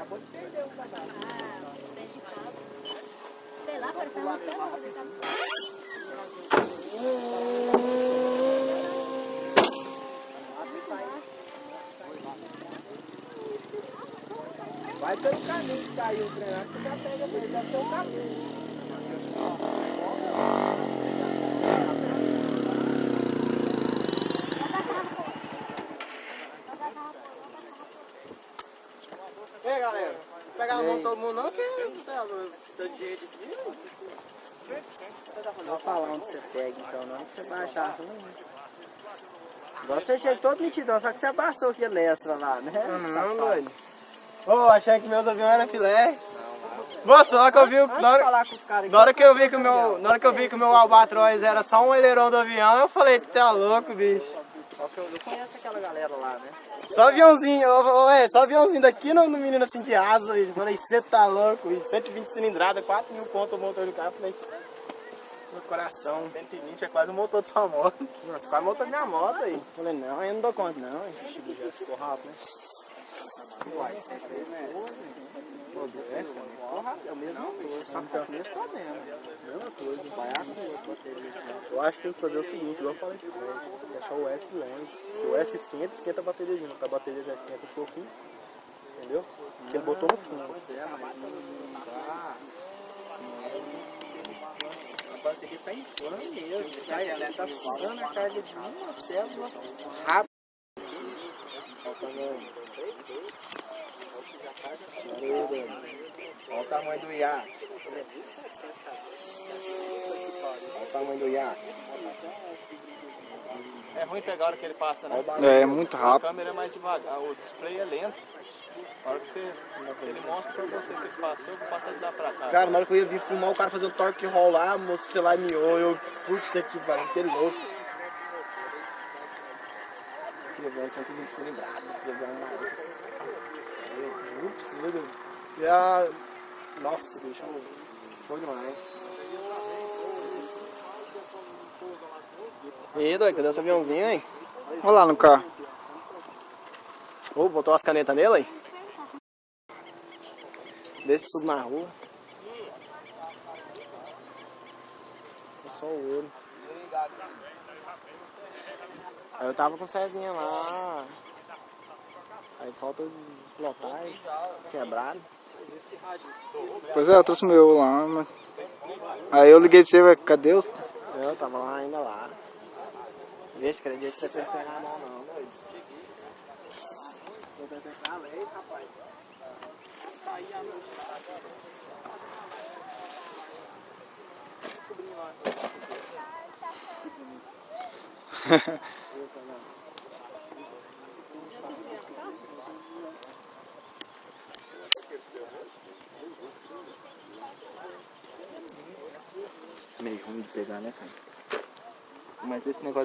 acabou de perder o cadastro. Pé de cabra. Sei lá, parece uma pelota. Vai pelo caminho que caiu o trem lá, que você já pega ele, deve ser o caminho. E aí, galera? Não pegar a mão todo mundo não, que tá de jeito aqui. Não vou falar onde você pega então, não, que você vai achar ruim. Igual você chega todo mentidão, só que você abraçou aquele extra lá, né? Não, doido. Ô, achei que meus aviões eram filé. Nossa, na hora que eu vi, na hora que eu vi que o meu albatroz era só um aileron do avião, eu falei, tá louco, bicho. Só que eu não conheço aquela galera lá, né? Só aviãozinho, só aviãozinho daqui no menino assim de asa, bicho. Falei, você tá louco, bicho. 120 cilindrada, 4.000 conto o motor do carro. Falei, meu coração. 120 é quase o motor de sua moto. Nossa, quase o motor da minha moto aí. Falei, não, eu não dou conta, não. Já ficou rápido, né? Uai, você fez, né? É o mesmo motor, só que tá com o mesmo problema. Mesma coisa, vai eu acho que tem que fazer o seguinte, igual eu falei pra você, deixar o ESC longe. Porque o ESC esquenta a bateria de novo, porque a bateria já esquenta um pouquinho, entendeu? Porque ele botou no fundo. A bateria tá inflando mesmo, ela tá sugando a carga de uma célula rápido. Olha o tamanho do iate. Olha o tamanho do iate. É ruim pegar a hora que ele passa, né? É muito A rápido. câmera é mais devagar, o display é lento. A hora que ele mostra pra você que ele passou, vou passar de lá pra cá. Cara, na hora que eu ia vir filmar o cara fazer um torque roll lá, moço, sei lá, miou, eu, puta que pariu, que louco. Levando 120 cilindradas, levando uma hora esses caras. Ups, já... Nossa, bicho, foi demais. E aí, doido, cadê esse aviãozinho, hein? Olha lá no carro. Ô, botou as canetas nele, hein? Vê se subo na rua. É só o olho. Aí eu tava com o Cezinha lá. Aí falta lotar, quebrado. Pois é, eu trouxe o meu lá, mas... Aí eu liguei pra você, ué, cadê os... Eu tava lá ainda lá. Vixe, acredito que você pensou na mão não, doido. Tô pensando na lei, rapaz. Saí à noite. Meio ruim de pegar, né, cara? Mas esse negócio